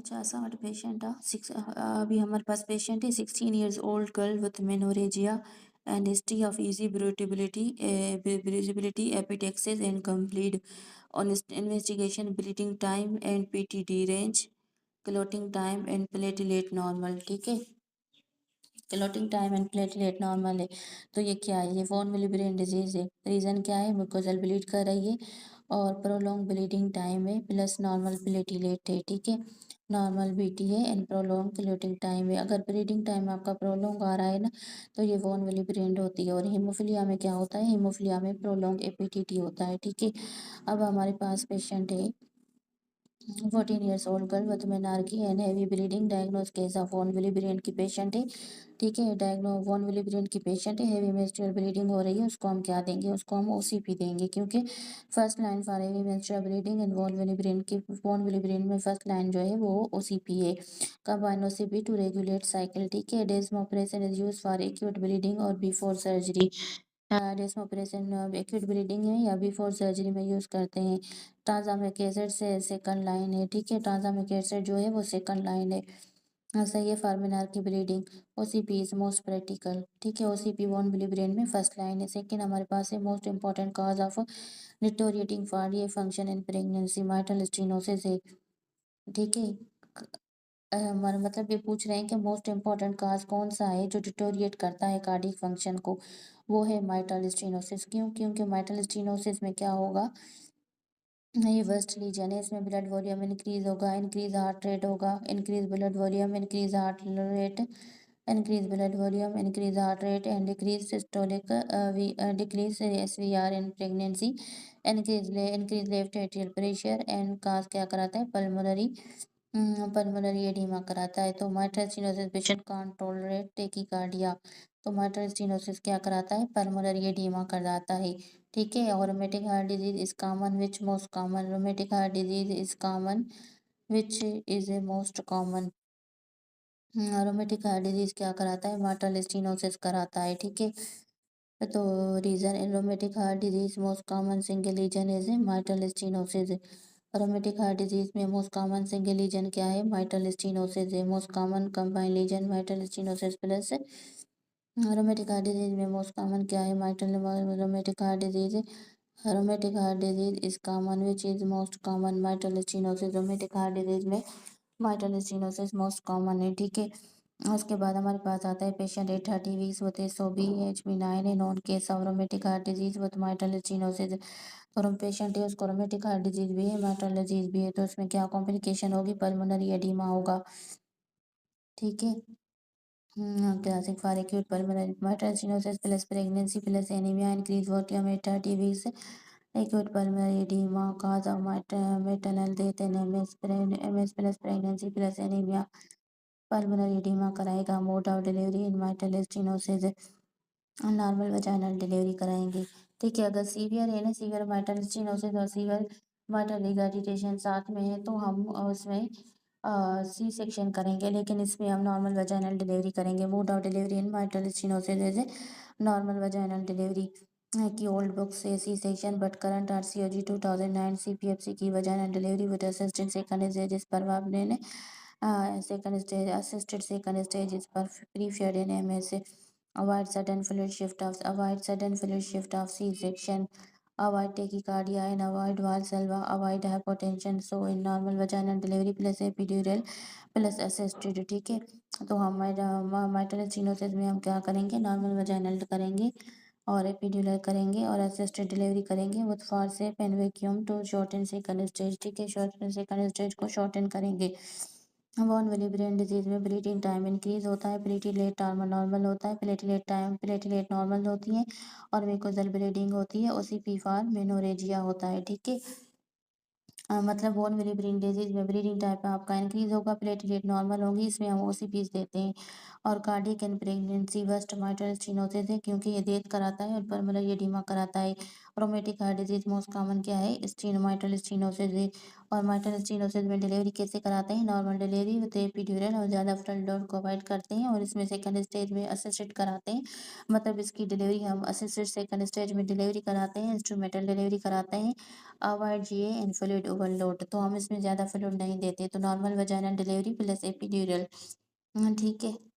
अच्छा, ऐसा हमारे पेशेंट अभी हमारे पास पेशेंट है 16 years old girl with menorrhagia and history of easy breathability epistaxis and complete on investigation bleeding time and PTD range clotting time and platelet normal. ठीक है, clotting time and platelet normal है। तो ये क्या है? ये von Willebrand disease है। Reason क्या है? म्यूकोजल ब्लीड कर रही है और प्रोलॉन्ग ब्लीडिंग टाइम है प्लस नॉर्मल प्लेटलेट है। ठीक है, नॉर्मल बीटी है एंड प्रोलॉन्ग क्लोटिंग टाइम है। अगर ब्लीडिंग टाइम आपका प्रोलॉन्ग आ रहा है ना, तो ये वॉन विली ब्रेन होती है। और हीमोफिलिया में क्या होता है? हीमोफिलिया में प्रोलॉन्ग एपीटीटी होता है। ठीक है, अब हमारे पास पेशेंट है 14 years old girl with menarche and heavy bleeding diagnose case of von Willebrand की पेशेंट है। ठीक है, डायग्नो वॉन विली ब्रेन की पेशेंट है, हैवी मेंस्ट्रुअल ब्लीडिंग हो रही है। उसको हम क्या देंगे? उसको हम ओसीपी देंगे, क्योंकि first line for heavy menstrual bleeding in von Willebrand की वॉन विली ब्रेन में फर्स्ट लाइन जो है वो ओसीपी है। Combine OCP to regulate cycle. ठीक है, desmopressin is use for acute bleeding और before surgery. Desmopressin acute bleeding है या बिफोर सर्जरी में यूज करते हैं। ट्रांजामिक एसिड से सेकंड लाइन है। ठीक है, ट्रांजामिक एसिड जो है वो सेकंड लाइन है। सही है, फार्मिनार की breeding. OCP is most practical. ठीक है, ओसीपी वॉन विली ब्रेन में फर्स्ट लाइन है। सेकंड हमारे पास है most important cause of deteriorating cardiac function in pregnancy mitral stenosis है। ठीक है, हमारा मतलब ये पूछ रहे हैं कि मोस्ट इंपॉर्टेंट काज कौन सा है जो डिटोरिएट करता है कार्डियक फंक्शन को? वो है माइटल स्टेनोसिस। क्यों? क्योंकि माइटल स्टेनोसिस में क्या होगा? ये वर्स्ट लीजन है, इसमें ब्लड वॉल्यूम इंक्रीज होगा, इंक्रीज हार्ट रेट होगा, increase blood volume, increase heart rate, increase blood volume, increase heart rate and decrease systolic decrease SVR in pregnancy, increase left atrial pressure and cause क्या कराता है? Pulmonary oedema कराता है। तो mitral stenosis patient can't tolerate tachycardia. तो mitral stenosis क्या कराता है? पल्मोनरी एडिमा कराता है। ठीक है, और rheumatic heart disease is common which most common? Rheumatic heart disease is common which is a most common? Rheumatic heart disease क्या कराता है? माइटल स्टेनोसिस कराता है। ठीक है, तो reason in rheumatic heart disease most common single lesion is mitral stenosis. Rheumatic heart disease में most common single lesion क्या है? माइटल स्टेनोसिस है। Most common combine lesion mitral stenosis plus rheumatic heart disease में most common क्या है? Mitral rheumatic heart disease. Rheumatic heart disease is common which is most common? Mitral stenosis. Rheumatic heart disease में mitral stenosis most common है। ठीक है, उसके बाद हमारे पास आता है patient 830 weeks with SOB HB9 है non case of rheumatic heart disease with mitral stenosis. और हम पेशेंट है उसको रोमेटिक हार्ट डिजीज भी है, माइटल डिजीज भी है, तो उसमें क्या कॉम्प्लिकेशन होगी? पल्मोनरी एडिमा होगा। ठीक है, classic for acute pulmonary mitral stenosis plus pregnancy plus anaemia increase volume at 30 weeks acute pulmonary oedema cause of maternal death in MS plus pregnancy plus anaemia. Pulmonary oedema कराएगा। Mode of delivery in mitral stenosis normal vaginal delivery कराएंगे। ठीक है, अगर severe है ना, severe mitral stenosis और severe mitral regurgitation साथ में है तो हम उसमें सी सेक्शन करेंगे, लेकिन इसमें हम नॉर्मल वजाइनल डिलीवरी करेंगे। Mode of delivery in mitral stenosis is normal vaginal delivery की ओल्ड बुक से C section but current RCOG 2009 CPFC की vaginal delivery with assistant second stage इस पर आपने second stage assisted second stage इस पर preferred in MS। avoid sudden fluid shift of C-section, avoid tachycardia and avoid Valsalva, avoid hypotension. So in normal vaginal delivery plus epidural plus assisted. ठीक है, तो हम mitral stenosis में हम क्या करेंगे? नॉर्मल वजाइनल करेंगे और एपिड्यूरल करेंगे और असिस्टेड डिलीवरी करेंगे with forcep and vacuum to shorten second stage. ठीक है, शॉर्टन सेकंड स्टेज को शॉर्टन करेंगे। वॉन विली ब्रेन डिजीज में ब्लीडिंग टाइम इंक्रीज होता है, प्लेटलेट टाइम नॉर्मल होता है, प्लेटलेट नॉर्मल होती है और म्यूकोजल ब्लीडिंग होती है। ओसीपी फॉर मेनोरेजिया होता है। ठीक है, मतलब वॉन विली ब्रेन डिजीज में ब्लीडिंग टाइप आपका इंक्रीज होगा, प्लेटलेट नॉर्मल होगी, इसमें हम ओसीपीज देते हैं। और cardiac and pregnancy worst mitral stenosis है, क्योंकि ये डेथ कराता है और पल्मोनरी एडिमा कराता है। Rheumatic heart disease most common क्या है, माइटल स्टीनोसिस। और माइटल स्टीनोसिस में डिलीवरी कैसे कराते हैं, नॉर्मल डिलीवरी विद एपिड्यूरल और ज़्यादा फ्रंट लोड को अवॉइड करते हैं। और इसमें सेकंड स्टेज में असिस्टेड कराते हैं, मतलब इसकी डिलीवरी हम असिस्टेड सेकंड स्टेज में डिलीवरी कराते हैं, इंस्ट्रूमेंटल डिलीवरी कराते हैं। Avoid GA and fluid overload, तो हम इसमें ज़्यादा फ्लूइड नहीं देते, तो normal vaginal delivery plus epidural. ठीक है।